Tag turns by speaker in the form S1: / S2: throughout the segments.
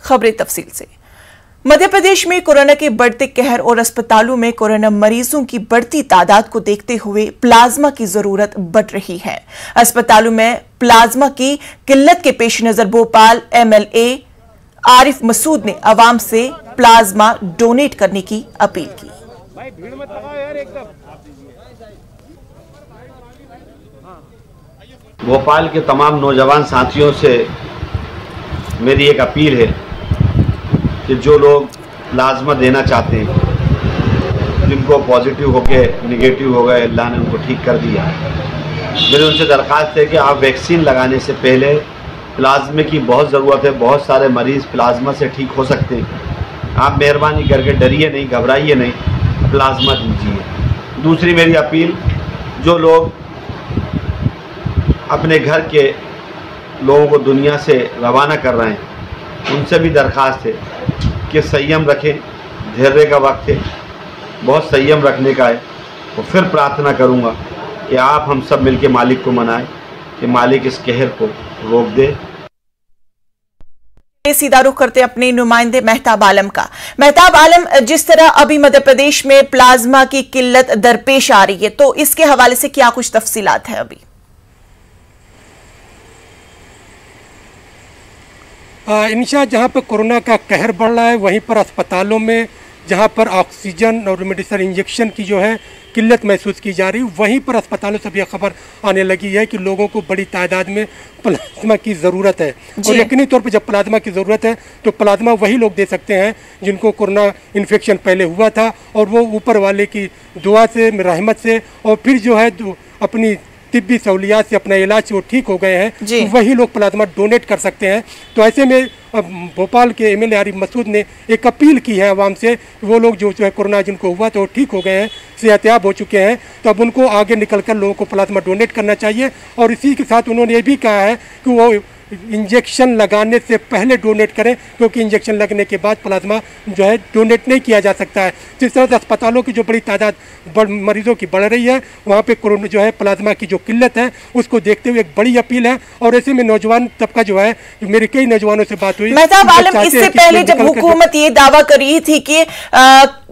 S1: खबरें तफसील से। मध्य प्रदेश में कोरोना के बढ़ते कहर और अस्पतालों में कोरोना मरीजों की बढ़ती तादाद को देखते हुए प्लाज्मा की जरूरत बढ़ रही है। अस्पतालों में प्लाज्मा की किल्लत के पेश नजर भोपाल MLA आरिफ मसूद ने आवाम से प्लाज्मा डोनेट करने की अपील की।
S2: भोपाल के तमाम नौजवान साथियों से मेरी एक अपील है कि जो लोग प्लाज्मा देना चाहते हैं, जिनको पॉजिटिव हो गए निगेटिव हो गए, अल्लाह ने उनको ठीक कर दिया, मेरी उनसे दरख्वास्त है कि आप वैक्सीन लगाने से पहले प्लाज्मा की बहुत ज़रूरत है। बहुत सारे मरीज़ प्लाज्मा से ठीक हो सकते हैं। आप मेहरबानी करके डरिए नहीं, घबराइए नहीं, प्लाज्मा दीजिए। दूसरी मेरी अपील, जो लोग अपने घर के लोगों को दुनिया से रवाना कर रहे हैं, उनसे भी दरख्वास्त है कि संयम रखें। धैर्य का वक्त है, बहुत संयम रखने का है। और फिर प्रार्थना करूंगा कि आप हम सब मिलकर मालिक को मनाएं कि मालिक इस कहर को रोक दे।
S1: सीधा रुख करते अपने नुमाइंदे मेहताब आलम का। मेहताब आलम, जिस तरह अभी मध्य प्रदेश में प्लाज्मा की किल्लत दरपेश आ रही है, तो इसके हवाले से क्या कुछ तफसीलात है अभी?
S3: इंशा, जहाँ पर कोरोना का कहर बढ़ रहा है, वहीं पर अस्पतालों में जहाँ पर ऑक्सीजन और मेडिसिन इंजेक्शन की जो है किल्लत महसूस की जा रही है, वहीं पर अस्पतालों से भी यह खबर आने लगी है कि लोगों को बड़ी तादाद में प्लाज्मा की ज़रूरत है। और यकीनी तौर पर जब प्लाज्मा की ज़रूरत है तो प्लाज्मा वही लोग दे सकते हैं जिनको कोरोना इन्फेक्शन पहले हुआ था और वो ऊपर वाले की दुआ से, रहमत से और फिर जो है अपनी तिब्बी सहूलियात से अपना इलाज से वो ठीक हो गए हैं, तो वही लोग प्लाज्मा डोनेट कर सकते हैं। तो ऐसे में भोपाल के MLA आरिफ मसूद ने एक अपील की है आवाम से, वो लोग जो है कोरोना जिनको हुआ तो वो ठीक हो गए हैं, सेहतयाब हो चुके हैं, तो अब उनको आगे निकलकर लोगों को प्लाज्मा डोनेट करना चाहिए। और इसी के साथ उन्होंने ये भी कहा है कि वो इंजेक्शन लगाने से पहले डोनेट करें, क्योंकि इंजेक्शन लगने के बाद प्लाज्मा जो है डोनेट नहीं किया जा सकता है। जिस तरह से अस्पतालों की जो बड़ी तादाद मरीजों की बढ़ रही है, वहाँ पे कोरोना जो है प्लाज्मा की जो किल्लत है उसको देखते हुए एक बड़ी अपील है। और ऐसे में नौजवान तबका जो है, मेरी कई नौजवानों से बात हुई।
S1: मेहताब आलम, इससे पहले जब हुकूमत ये दावा कर रही थी कि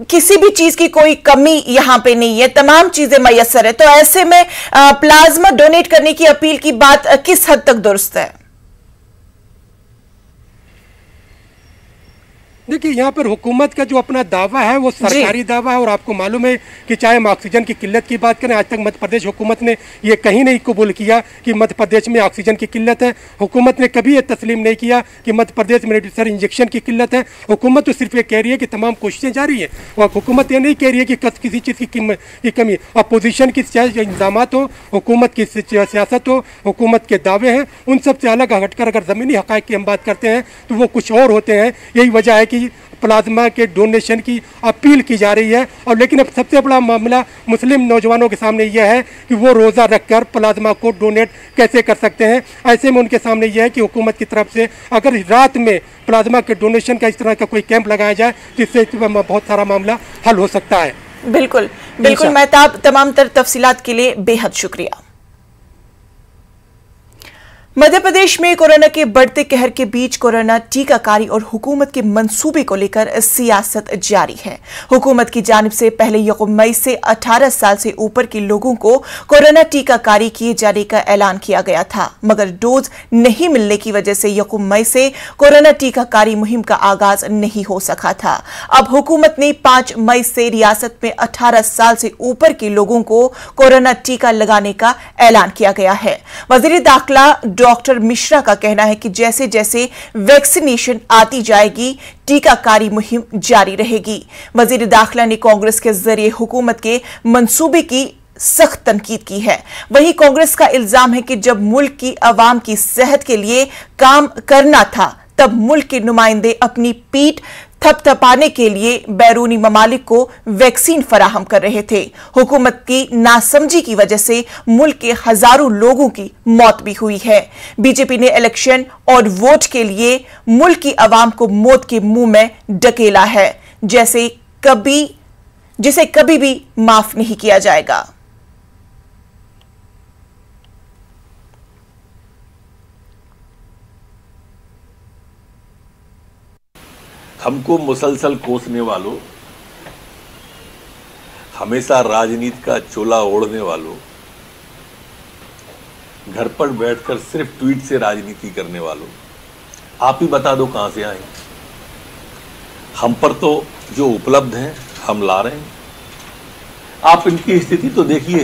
S1: किसी भी चीज की कोई कमी यहाँ पे नहीं है, तमाम चीजें मैसर है, तो ऐसे में प्लाज्मा डोनेट करने की अपील की बात किस हद तक दुरुस्त है?
S3: देखिए, यहाँ पर हुकूमत का जो अपना दावा है वो सरकारी दावा है। और आपको मालूम है कि चाहे हम ऑक्सीजन की किल्लत की बात करें, आज तक मध्य प्रदेश हुकूमत ने ये कहीं नहीं कबूल किया कि मध्य प्रदेश में ऑक्सीजन की किल्लत है। हुकूमत ने कभी ये तस्लीम नहीं किया कि मध्य प्रदेश में मेडिसिन इंजेक्शन की किल्लत है। हुकूमत तो सिर्फ ये कह रही है कि तमाम कोशिशें जारी है, और हुकूमत ये नहीं कह रही है कि किसी चीज़ की कमी। अपोजिशन की चाहे इंतजाम हो, हुकूमत की सियासत हो, हुकूमत के दावे हैं, उन सब से अलग हटकर अगर ज़मीनी हक़ाइक़ की हम बात करते हैं तो वो कुछ और होते हैं। यही वजह है कि प्लाज्मा के डोनेशन की अपील की जा रही है। और लेकिन अब सबसे बड़ा मामला मुस्लिम नौजवानों के सामने यह है कि वो रोज़ा रखकर प्लाज्मा को डोनेट कैसे कर सकते हैं। ऐसे में उनके सामने यह है कि हुकूमत की तरफ से अगर रात में प्लाज्मा के डोनेशन का इस तरह का कोई कैंप लगाया जाए, जिससे बहुत सारा मामला हल हो सकता है।
S1: बिल्कुल बिल्कुल मेहताब, तमाम तफसीलात के लिए बेहद शुक्रिया। मध्य प्रदेश में कोरोना के बढ़ते कहर के बीच कोरोना टीकाकारी और हुकूमत के मंसूबे को लेकर सियासत जारी है। हुकूमत की जानिब से पहले यकम मई से 18 साल से ऊपर के लोगों को कोरोना टीकाकारी किए जाने का ऐलान किया गया था, मगर डोज नहीं मिलने की वजह से यकम मई से कोरोना टीकाकारी मुहिम का आगाज नहीं हो सका था। अब हुकूमत ने 5 मई से रियासत में 18 साल से ऊपर के लोगों को कोरोना टीका लगाने का ऐलान किया गया है। वजीर दाखिला डॉक्टर मिश्रा का कहना है कि जैसे जैसे वैक्सीनेशन आती जाएगी, टीकाकारी मुहिम जारी रहेगी। वजीर दाखिला ने कांग्रेस के जरिए हुकूमत के मंसूबे की सख्त तनकीद की है। वहीं कांग्रेस का इल्जाम है कि जब मुल्क की आवाम की सेहत के लिए काम करना था, तब मुल्क के नुमाइंदे अपनी पीठ थपथपाने के लिए बैरूनी ममालिक को वैक्सीन फराहम कर रहे थे। हुकूमत की नासमझी की वजह से मुल्क के हजारों लोगों की मौत भी हुई है। बीजेपी ने इलेक्शन और वोट के लिए मुल्क की आवाम को मौत के मुंह में ढकेला है, जिसे कभी भी माफ नहीं किया जाएगा।
S4: हमको मुसलसल कोसने वालों, हमेशा राजनीति का चोला ओढ़ने वालों, घर पर बैठकर सिर्फ ट्वीट से राजनीति करने वालों, आप ही बता दो कहां से आए। हम पर तो जो उपलब्ध है हम ला रहे हैं। आप इनकी स्थिति तो देखिए,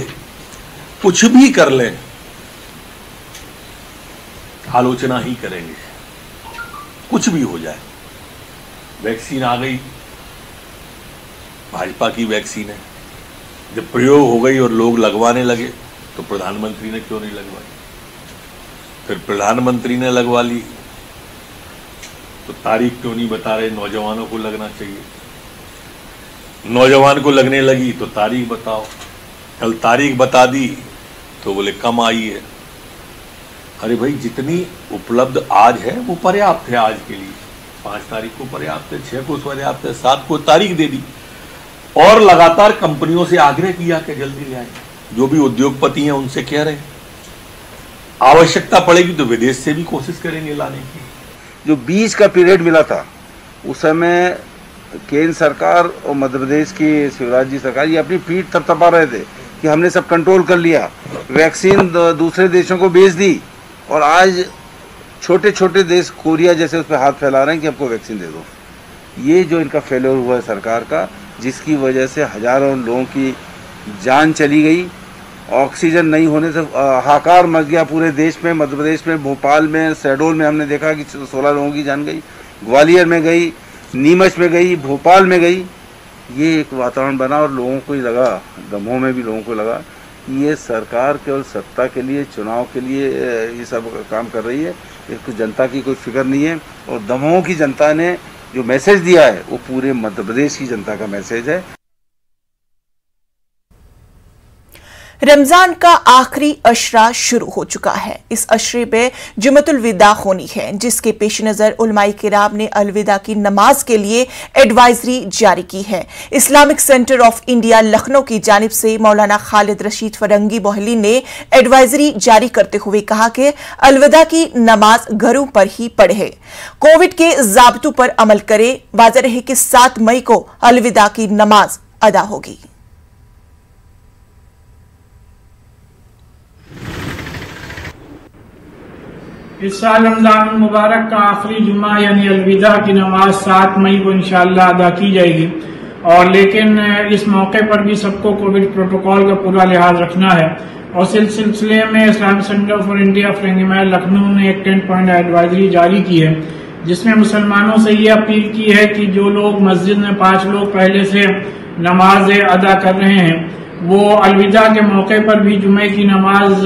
S4: कुछ भी कर लें आलोचना ही करेंगे, कुछ भी हो जाए। वैक्सीन आ गई, भाजपा की वैक्सीन है, जब प्रयोग हो गई और लोग लगवाने लगे तो प्रधानमंत्री ने क्यों नहीं लगवाई? फिर प्रधानमंत्री ने लगवा ली तो तारीख क्यों नहीं बता रहे? नौजवानों को लगना चाहिए। नौजवान को लगने लगी तो तारीख बताओ। कल तारीख बता दी तो बोले कम आई है। अरे भाई, जितनी उपलब्ध आज है वो पर्याप्त है आज के लिए। 5 तारीख को पर्याप्त है, 6 को पर्याप्त है, 7 को तारीख दे दी और लगातार कंपनियों से आग्रह किया कि जल्दी ले आए। जो भी उद्योगपति हैं उनसे कह रहे हैं आवश्यकता पड़ेगी तो विदेश से भी कोशिश करेंगे लाने की।
S5: जो बीच का पीरियड मिला था उस समय केंद्र सरकार और मध्य प्रदेश की शिवराज जी सरकार ये अपनी पीठ थपथपा रहे थे कि हमने सब कंट्रोल कर लिया, वैक्सीन दूसरे देशों को बेच दी, और आज छोटे छोटे देश कोरिया जैसे उस पर हाथ फैला रहे हैं कि हमको वैक्सीन दे दो। ये जो इनका फेलियर हुआ है सरकार का, जिसकी वजह से हजारों लोगों की जान चली गई, ऑक्सीजन नहीं होने से हाहाकार मच गया पूरे देश में। मध्य प्रदेश में, भोपाल में, शहडोल में हमने देखा कि 16 लोगों की जान गई, ग्वालियर में गई, नीमच में गई, भोपाल में गई। ये एक वातावरण बना और लोगों को ही लगा, दमोह में भी लोगों को लगा कि ये सरकार केवल सत्ता के लिए, चुनाव के लिए ये सब काम कर रही है, इसको जनता की कोई फिक्र नहीं है। और दमोह की जनता ने जो मैसेज दिया है वो पूरे मध्य प्रदेश की जनता का मैसेज है।
S1: रमजान का आखिरी अशरा शुरू हो चुका है। इस अशरे में जुमतुल विदा होनी है, जिसके पेश नज़र उलमाए किराम ने अलविदा की नमाज के लिए एडवाइजरी जारी की है। Islamic centre of India Lucknow की जानिब से मौलाना खालिद रशीद फरंगी बोहली ने एडवाइजरी जारी करते हुए कहा कि अलविदा की नमाज घरों पर ही पढ़े, कोविड के ज़ाब्तों पर अमल करे। वाज़ेह रहे कि 7 मई को अलविदा की नमाज अदा होगी।
S6: इस साल रमजान मुबारक का आखिरी जुम्मा यानी अलविदा की नमाज 7 मई को इंशाअल्लाह अदा की जाएगी। और लेकिन इस मौके पर भी सबको कोविड प्रोटोकॉल का पूरा लिहाज रखना है। और इस सिलसिले में इस्लामिक सेंटर फॉर इंडिया फ्रेंगिमायर लखनऊ ने एक 10 पॉइंट एडवाइजरी जारी की है, जिसमें मुसलमानों से ये अपील की है कि जो लोग मस्जिद में 5 लोग पहले से नमाज अदा कर रहे हैं वो अलविदा के मौके पर भी जुमे की नमाज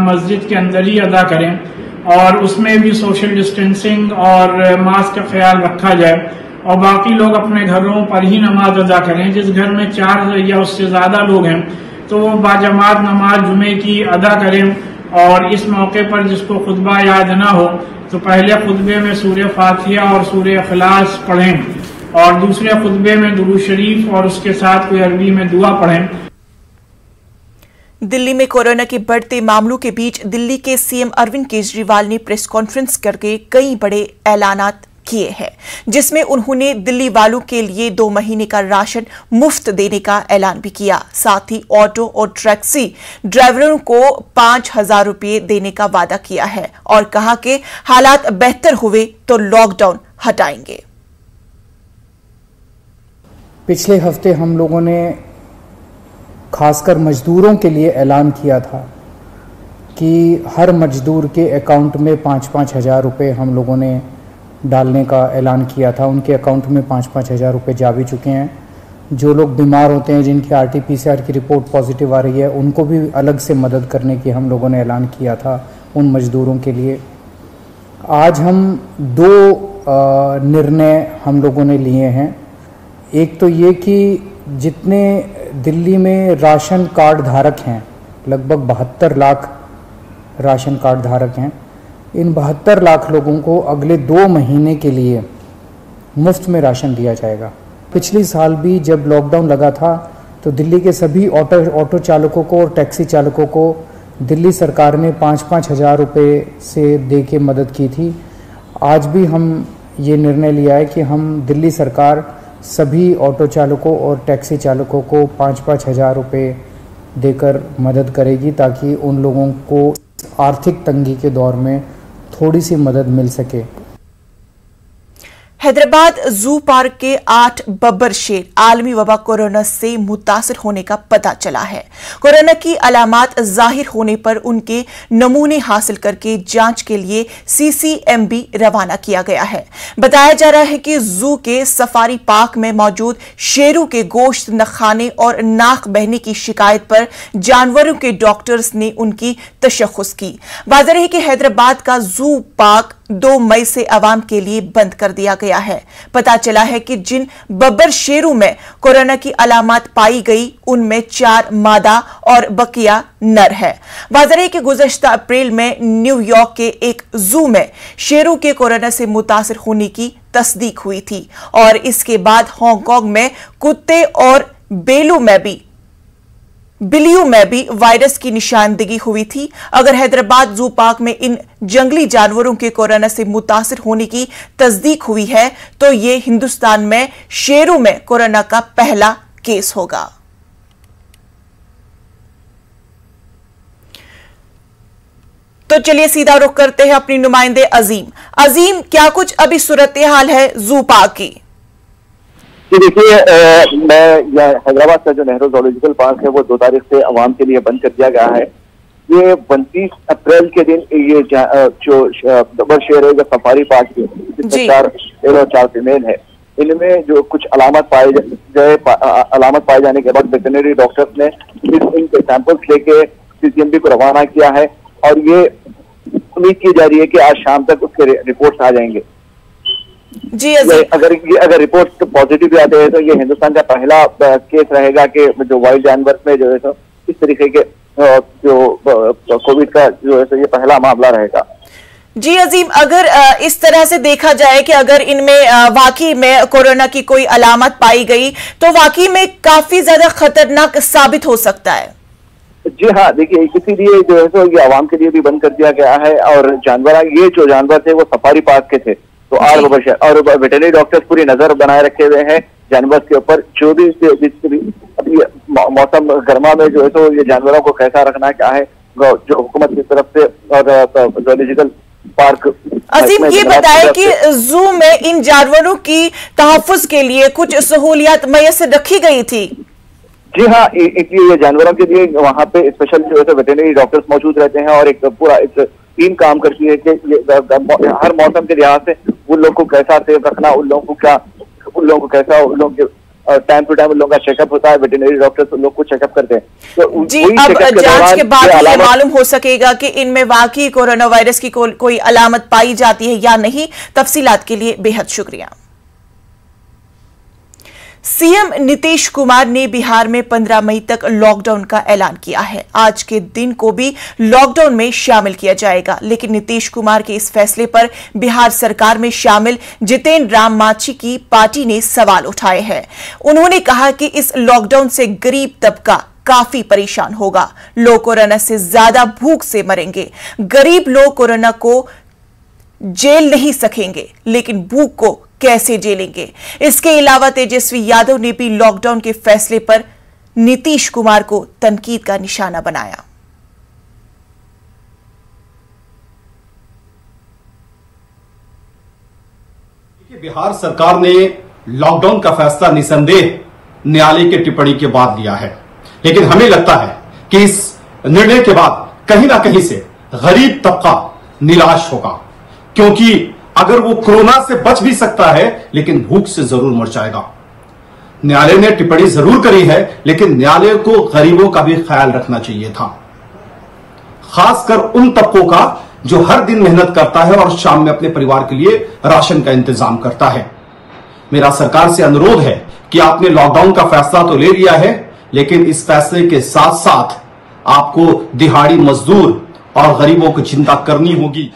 S6: मस्जिद के अंदर ही अदा करें और उसमें भी सोशल डिस्टेंसिंग और मास्क का ख्याल रखा जाए। और बाकी लोग अपने घरों पर ही नमाज अदा करें। जिस घर में 4 या उससे ज्यादा लोग हैं तो वो बाजमात नमाज जुमे की अदा करें। और इस मौके पर जिसको खुतबा याद ना हो तो पहले खुतबे में सूरह फातिहा और सूरह इखलास पढ़ें और दूसरे खुतबे में दुरूद शरीफ और उसके साथ कोई अरबी में दुआ पढ़ें।
S1: दिल्ली में कोरोना के बढ़ते मामलों के बीच दिल्ली के सीएम अरविंद केजरीवाल ने प्रेस कॉन्फ्रेंस करके कई बड़े ऐलानात किए हैं, जिसमें उन्होंने दिल्ली वालों के लिए 2 महीने का राशन मुफ्त देने का ऐलान भी किया। साथ ही ऑटो और टैक्सी ड्राइवरों को 5,000 रुपये देने का वादा किया है और कहा कि हालात बेहतर हुए तो लॉकडाउन हटाएंगे।
S7: पिछले हफ्ते हम लोगों ने खासकर मजदूरों के लिए ऐलान किया था कि हर मजदूर के अकाउंट में 5-5 हज़ार रुपये हम लोगों ने डालने का ऐलान किया था। उनके अकाउंट में 5-5 हज़ार रुपये जा भी चुके हैं। जो लोग बीमार होते हैं, जिनकी RT-PCR की रिपोर्ट पॉजिटिव आ रही है, उनको भी अलग से मदद करने की हम लोगों ने ऐलान किया था उन मजदूरों के लिए। आज हम 2 निर्णय हम लोगों ने लिए हैं। एक तो ये कि जितने दिल्ली में राशन कार्ड धारक हैं, लगभग 72 लाख राशन कार्ड धारक हैं, इन 72 लाख लोगों को अगले 2 महीने के लिए मुफ्त में राशन दिया जाएगा। पिछले साल भी जब लॉकडाउन लगा था तो दिल्ली के सभी ऑटो चालकों को और टैक्सी चालकों को दिल्ली सरकार ने 5-5 हज़ार रुपये से दे के मदद की थी। आज भी हम ये निर्णय लिया है कि हम दिल्ली सरकार सभी ऑटो चालकों और टैक्सी चालकों को 5-5 हज़ार रुपये देकर मदद करेगी, ताकि उन लोगों को आर्थिक तंगी के दौर में थोड़ी सी मदद मिल सके।
S1: हैदराबाद जू पार्क के 8 बब्बर शेर आलमी वबा कोरोना से मुतासर होने का पता चला है। कोरोना की अलामात जाहिर होने पर उनके नमूने हासिल करके जांच के लिए CCMB रवाना किया गया है। बताया जा रहा है कि जू के सफारी पार्क में मौजूद शेरों के गोश्त न खाने और नाक बहने की शिकायत पर जानवरों के डॉक्टर्स ने उनकी तशख़्ख़ुस की। वाज़ेह है कि हैदराबाद का जू पार्क 2 मई से आवाम के लिए बंद कर दिया गया है। पता चला है कि जिन बब्बर शेरों में कोरोना की अलामत पाई गई उनमें 4 मादा और बकिया नर है। वाज़ेह है कि गुज़श्ता अप्रैल में न्यूयॉर्क के एक जू में शेरों के कोरोना से मुतासर होने की तस्दीक हुई थी और इसके बाद हांगकांग में कुत्ते और बिल्लियों में भी वायरस की निशानदेही हुई थी। अगर हैदराबाद जू पार्क में इन जंगली जानवरों के कोरोना से मुतासर होने की तस्दीक हुई है तो ये हिंदुस्तान में शेरों में कोरोना का पहला केस होगा। तो चलिए सीधा रुख करते हैं अपनी नुमाइंदे अजीम, क्या कुछ अभी सूरत हाल है जू पार्क की?
S8: देखिए, मैं हैदराबाद का जो नेहरू ज़ूलॉजिकल पार्क है वो 2 तारीख से आवाम के लिए बंद कर दिया गया है। ये 29 अप्रैल के दिन ये जो बब्बर शेर है जो सफारी पार्क है, जिसमें 4 मेल और 4 फीमेल है, इनमें जो कुछ अलामत पाए जाने के बाद वेटरनरी डॉक्टर्स ने इनके सैंपल्स लेके CCMB को रवाना किया है और ये उम्मीद की जा रही है कि आज शाम तक उसके रिपोर्ट्स आ जाएंगे।
S1: जी
S8: अगर रिपोर्ट पॉजिटिव भी आते हैं तो ये हिंदुस्तान का पहला केस रहेगा कि जो वाइल्ड जानवर में जो है तो इस तरीके के जो कोविड का जो है तो ये पहला मामला रहेगा।
S1: जी अजीम, अगर इस तरह से देखा जाए कि अगर इनमें वाकई में कोरोना की कोई अलामत पाई गई तो वाकई में काफी ज्यादा खतरनाक साबित हो सकता है।
S8: जी हाँ, देखिए इसीलिए जो है तो ये आवाम के लिए भी बंद कर दिया गया है और ये जो जानवर थे वो सफारी पार्क के थे तो और वेटरनरी डॉक्टर्स पूरी नजर बनाए रखे हुए हैं जानवर के ऊपर। जो भी अभी मौसम गर्मा में जो है तो ये जानवरों को कैसा रखना क्या है जो हुकूमत की तरफ से और ज़ूलॉजिकल पार्क।
S1: अजीम, ये बताएं कि जू में इन जानवरों की तहफ़्फ़ुज़ के लिए कुछ सहूलियात मैसर रखी गई थी?
S8: जी हाँ, ये जानवरों के लिए वहाँ पे स्पेशल जो है तो वेटरनरी डॉक्टर्स मौजूद रहते हैं और एक पूरा टीम काम करती है कि हर मौसम के लिहाज से उन लोगों को कैसा सेफ रखना, उन लोगों के टाइम टू टाइम उन लोगों का चेकअप होता है। वेटरनरी डॉक्टर्स उन लोग को चेकअप करते हैं। तो
S1: जी, अब जांच के बाद ये मालूम हो सकेगा कि इनमें वाकई कोरोना वायरस की कोई अलामत पाई जाती है या नहीं। तफसीलात के लिए बेहद शुक्रिया। सीएम नीतीश कुमार ने बिहार में 15 मई तक लॉकडाउन का ऐलान किया है। आज के दिन को भी लॉकडाउन में शामिल किया जाएगा, लेकिन नीतीश कुमार के इस फैसले पर बिहार सरकार में शामिल जितेंद्र राम मांझी की पार्टी ने सवाल उठाए हैं। उन्होंने कहा कि इस लॉकडाउन से गरीब तबका काफी परेशान होगा। लोग कोरोना से ज्यादा भूख से मरेंगे। गरीब लोग कोरोना को जेल नहीं सकेंगे, लेकिन भूख को कैसे झेलेंगे? इसके अलावा तेजस्वी यादव ने भी लॉकडाउन के फैसले पर नीतीश कुमार को तनकीद का निशाना बनाया।
S9: बिहार सरकार ने लॉकडाउन का फैसला निसंदेह न्यायालय की टिप्पणी के बाद लिया है, लेकिन हमें लगता है कि इस निर्णय के बाद कहीं ना कहीं से गरीब तबका निराश होगा, क्योंकि अगर वो कोरोना से बच भी सकता है लेकिन भूख से जरूर मर जाएगा। न्यायालय ने टिप्पणी जरूर करी है, लेकिन न्यायालय को गरीबों का भी ख्याल रखना चाहिए था, खासकर उन तबकों का जो हर दिन मेहनत करता है और शाम में अपने परिवार के लिए राशन का इंतजाम करता है। मेरा सरकार से अनुरोध है कि आपने लॉकडाउन का फैसला तो ले लिया है, लेकिन इस फैसले के साथ साथ आपको दिहाड़ी मजदूर और गरीबों की चिंता करनी होगी।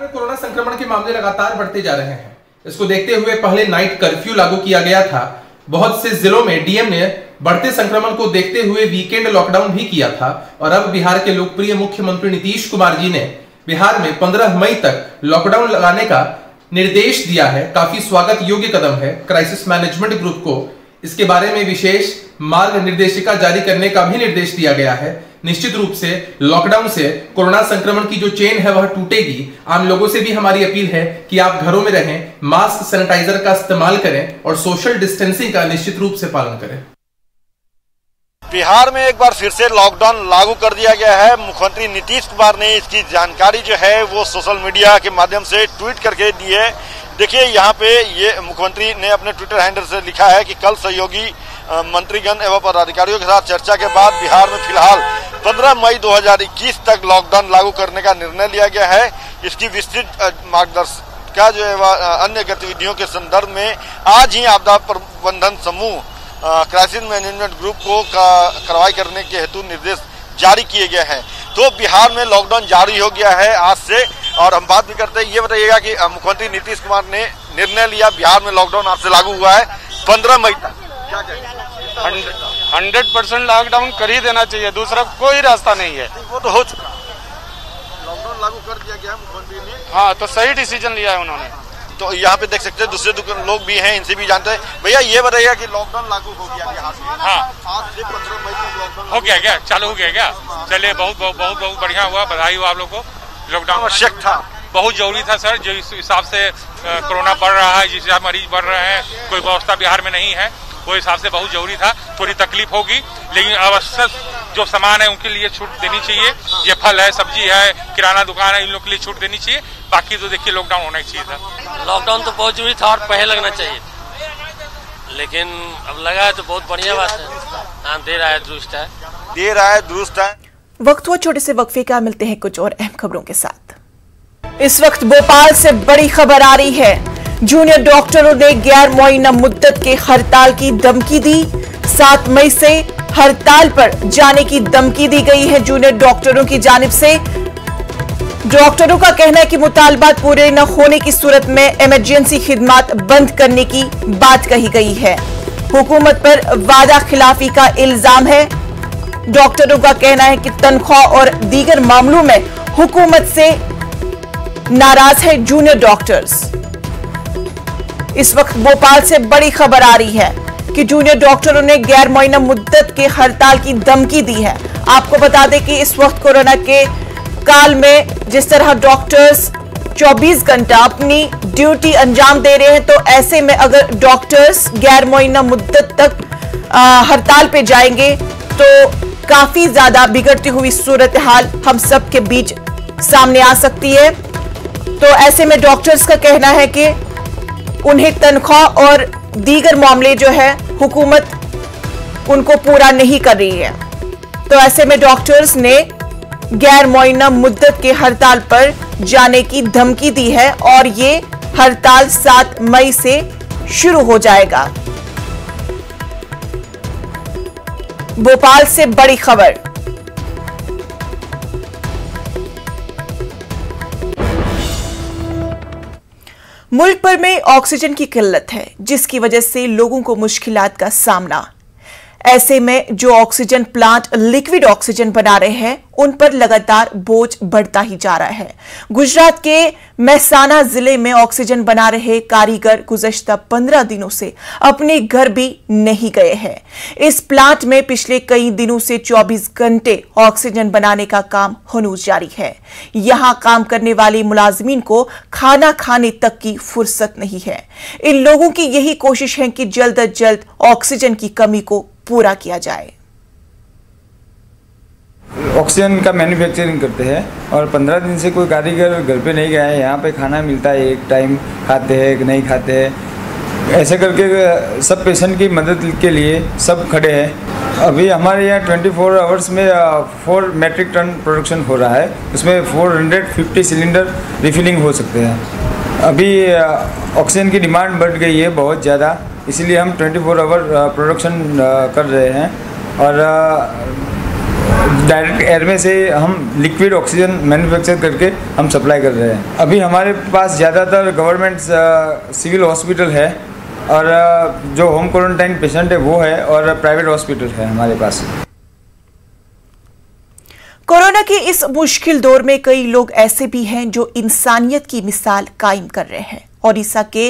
S10: कोरोना संक्रमण के मामले लगातार बढ़ते जा रहे हैं। इसको देखते हुए पहले नाइट कर्फ्यू लागू किया गया था। बहुत से जिलों में डीएम ने बढ़ते संक्रमण को देखते हुए वीकेंड लॉकडाउन भी किया था और अब बिहार के लोकप्रिय मुख्यमंत्री नीतीश कुमार जी ने बिहार में 15 मई तक लॉकडाउन लगाने का निर्देश दिया है, काफी स्वागत योग्य कदम है। क्राइसिस मैनेजमेंट ग्रुप को इसके बारे में विशेष मार्ग निर्देशिका जारी करने का भी निर्देश दिया गया है। निश्चित रूप से लॉकडाउन से कोरोना संक्रमण की जो चेन है वह टूटेगी। आम लोगों से भी हमारी अपील है कि आप घरों में रहें, मास्क सैनिटाइजर का इस्तेमाल करें और सोशल डिस्टेंसिंग का निश्चित रूप से पालन करें।
S11: बिहार में एक बार फिर से लॉकडाउन लागू कर दिया गया है। मुख्यमंत्री नीतीश कुमार ने इसकी जानकारी जो है वो सोशल मीडिया के माध्यम से ट्वीट करके दी है। देखिए यहाँ पे ये मुख्यमंत्री ने अपने ट्विटर हैंडल से लिखा है कि कल सहयोगी मंत्रीगण एवं पदाधिकारियों के साथ चर्चा के बाद बिहार में फिलहाल 15 मई 2021 तक लॉकडाउन लागू करने का निर्णय लिया गया है। इसकी विस्तृत मार्गदर्शिका जो है वह अन्य गतिविधियों के संदर्भ में आज ही आपदा प्रबंधन समूह क्राइसिस मैनेजमेंट ग्रुप को कार्रवाई करने के हेतु निर्देश जारी किए गए हैं। तो बिहार में लॉकडाउन जारी हो गया है आज से। और हम बात भी करते हैं, ये बताइएगा कि मुख्यमंत्री नीतीश कुमार ने निर्णय लिया, बिहार में लॉकडाउन आज से लागू हुआ है 15 मई तक।
S12: 100% लॉकडाउन कर ही देना चाहिए, दूसरा कोई रास्ता नहीं है।
S11: वो तो हो चुका, लॉकडाउन लागू कर दिया गया मुख्यमंत्री ने।
S12: हाँ, तो सही डिसीजन लिया है उन्होंने।
S11: तो यहाँ पे देख सकते हैं दूसरे लोग भी हैं, इनसे भी जानते हैं। भैया ये बताइएगा कि लॉकडाउन लागू हो गया बिहार में?
S13: हाँ,
S11: आज से 15 मई तक लॉकडाउन
S13: हो गया क्या? चालू हो गया क्या? चलिए, बहुत बहुत बहुत बहुत बढ़िया हुआ, बधाई हो आप लोग को। लॉकडाउन
S11: आवश्यक था,
S13: बहुत जरूरी था सर। जो इस हिसाब से कोरोना बढ़ रहा है, जिस हिसाब मरीज बढ़ रहे हैं, कोई व्यवस्था बिहार में नहीं है, वो हिसाब से बहुत जरूरी था। थोड़ी तकलीफ होगी, लेकिन आवश्यक जो सामान है उनके लिए छूट देनी चाहिए। ये फल है, सब्जी है, किराना दुकान है, इन लोग के लिए छूट देनी चाहिए। बाकी तो देखिए लॉकडाउन होना ही चाहिए था।
S14: लॉकडाउन तो बहुत जरूरी था और पहले लगना चाहिए, लेकिन अब लगा है तो बहुत बढ़िया बात है। हाँ, दे रहा है दुरुस्त है।
S1: वक्त हुआ छोटे से वक्फे का, मिलते हैं कुछ और अहम खबरों के साथ। इस वक्त भोपाल से बड़ी खबर आ रही है। जूनियर डॉक्टरों ने गैर मुअय्यना मुद्दत के हड़ताल की धमकी दी। 7 मई से हड़ताल पर जाने की धमकी दी गई है जूनियर डॉक्टरों की जानिब से। डॉक्टरों का कहना है कि मुतालबात पूरे न होने की सूरत में इमरजेंसी खिदमात बंद करने की बात कही गई है। हुकूमत पर वादा खिलाफी का इल्जाम है। डॉक्टरों का कहना है कि तनख्वाह और दीगर मामलों में हुकूमत से नाराज है जूनियर डॉक्टर्स। इस वक्त भोपाल से बड़ी खबर आ रही है कि जूनियर डॉक्टरों ने गैर मुअय्यना मुद्दत के हड़ताल की धमकी दी है। आपको बता दें कि इस वक्त कोरोना के काल में जिस तरह डॉक्टर्स 24 घंटा अपनी ड्यूटी अंजाम दे रहे हैं, तो ऐसे में अगर डॉक्टर्स गैर मुअय्यना मुद्दत तक हड़ताल पे जाएंगे तो काफी ज्यादा बिगड़ती हुई सूरत हाल हम सब के बीच सामने आ सकती है। तो ऐसे में डॉक्टर्स का कहना है कि उन्हें तनख्वाह और दीगर मामले जो है हुकूमत उनको पूरा नहीं कर रही है। तो ऐसे में डॉक्टर्स ने गैर मुअय्यना मुद्दत के हड़ताल पर जाने की धमकी दी है और ये हड़ताल 7 मई से शुरू हो जाएगा। भोपाल से बड़ी खबर। मुल्क भर में ऑक्सीजन की किल्लत है, जिसकी वजह से लोगों को मुश्किलात का सामना। ऐसे में जो ऑक्सीजन प्लांट लिक्विड ऑक्सीजन बना रहे हैं, उन पर लगातार बोझ बढ़ता ही जा रहा है। गुजरात के मेहसाना जिले में ऑक्सीजन बना रहे कारीगर गुज़श्ता 15 दिनों से अपने घर भी नहीं गए हैं। इस प्लांट में पिछले कई दिनों से 24 घंटे ऑक्सीजन बनाने का काम हनूज जारी है। यहां काम करने वाले मुलाजिमीन को खाना खाने तक की फुर्सत नहीं है। इन लोगों की यही कोशिश है कि जल्द अज जल्द ऑक्सीजन की कमी को पूरा किया जाए।
S15: ऑक्सीजन का मैन्युफैक्चरिंग करते हैं और 15 दिन से कोई कारीगर घर पे नहीं गया है। यहाँ पे खाना मिलता है, एक टाइम खाते हैं कि नहीं खाते हैं, ऐसे करके सब पेशेंट की मदद के लिए सब खड़े हैं। अभी हमारे यहाँ 24 आवर्स में 4 मेट्रिक टन प्रोडक्शन हो रहा है, उसमें 450 सिलेंडर रिफिलिंग हो सकते हैं। अभी ऑक्सीजन की डिमांड बढ़ गई है बहुत ज़्यादा, इसलिए हम 24 आवर प्रोडक्शन कर रहे हैं और डायरेक्ट एयर में से हम लिक्विड ऑक्सीजन मैन्युफैक्चर करके हम सप्लाई कर रहे हैं। अभी हमारे पास ज़्यादातर गवर्नमेंट सिविल हॉस्पिटल है और जो होम क्वारंटाइन पेशेंट है वो है, और प्राइवेट हॉस्पिटल है हमारे पास।
S1: कोरोना के इस मुश्किल दौर में कई लोग ऐसे भी हैं जो इंसानियत की मिसाल कायम कर रहे हैं। ओडिशा के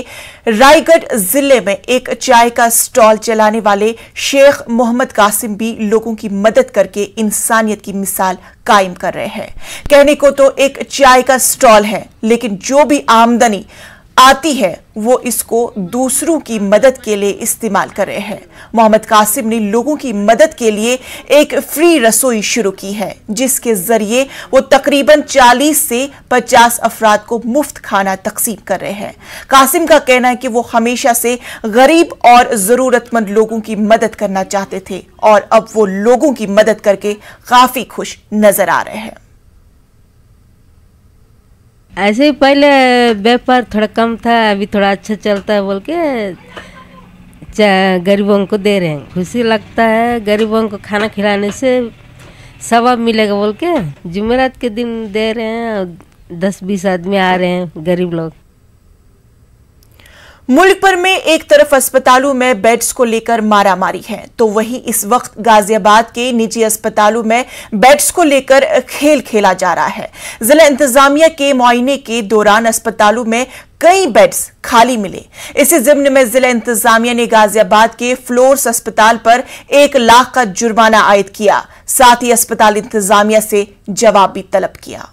S1: रायगढ़ जिले में एक चाय का स्टॉल चलाने वाले शेख मोहम्मद कासिम भी लोगों की मदद करके इंसानियत की मिसाल कायम कर रहे हैं। कहने को तो एक चाय का स्टॉल है, लेकिन जो भी आमदनी आती है वो इसको दूसरों की मदद के लिए इस्तेमाल कर रहे हैं। मोहम्मद कासिम ने लोगों की मदद के लिए एक फ्री रसोई शुरू की है, जिसके जरिए वो तकरीबन 40 से 50 अफराद को मुफ्त खाना तकसीम कर रहे हैं। कासिम का कहना है कि वो हमेशा से गरीब और जरूरतमंद लोगों की मदद करना चाहते थे और अब वो लोगों की मदद करके काफी खुश नजर आ रहे हैं।
S16: ऐसे ही पहले व्यापार थोड़ा कम था, अभी थोड़ा अच्छा चलता है बोल के गरीबों को दे रहे हैं। खुशी लगता है, गरीबों को खाना खिलाने से सवाब मिलेगा बोल के जुमेरात के दिन दे रहे हैं। 10-20 आदमी आ रहे हैं गरीब लोग।
S1: मुल्क भर में एक तरफ अस्पतालों में बेड्स को लेकर मारामारी है, तो वहीं इस वक्त गाजियाबाद के निजी अस्पतालों में बेड्स को लेकर खेल खेला जा रहा है। जिला इंतजामिया के मुआयने के दौरान अस्पतालों में कई बेड्स खाली मिले। इसी जिम्न में जिला इंतजामिया ने गाजियाबाद के फ्लोर्स अस्पताल पर 1 लाख का जुर्माना आयद किया। साथ ही अस्पताल इंतजामिया से जवाब भी तलब किया।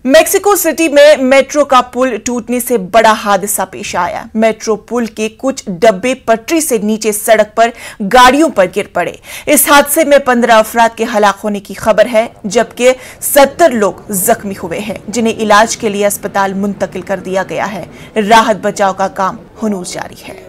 S1: मेक्सिको सिटी में मेट्रो का पुल टूटने से बड़ा हादसा पेश आया। मेट्रो पुल के कुछ डब्बे पटरी से नीचे सड़क पर गाड़ियों पर गिर पड़े। इस हादसे में 15 अफराद के हलाक होने की खबर है, जबकि 70 लोग जख्मी हुए हैं, जिन्हें इलाज के लिए अस्पताल मुंतकिल कर दिया गया है। राहत बचाव का काम हुनूस जारी है।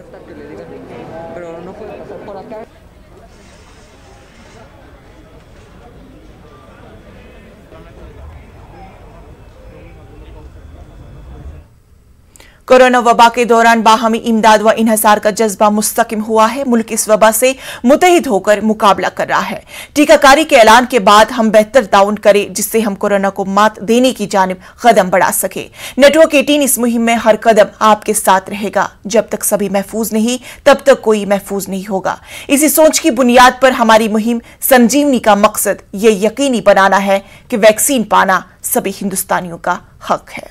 S1: कोरोना वबा के दौरान बाहमी इमदाद व इन्हसार का जज्बा मुस्तकिम हुआ है। मुल्क इस वबा से मुतहिद होकर मुकाबला कर रहा है। टीकाकारी के ऐलान के बाद हम बेहतर ताउन करें, जिससे हम कोरोना को मात देने की जानिब कदम बढ़ा सके। नेटवर्क 18 इस मुहिम में हर कदम आपके साथ रहेगा। जब तक सभी महफूज नहीं, तब तक कोई महफूज नहीं होगा। इसी सोच की बुनियाद पर हमारी मुहिम संजीवनी का मकसद ये यकीनी बनाना है कि वैक्सीन पाना सभी हिंदुस्तानियों का हक है।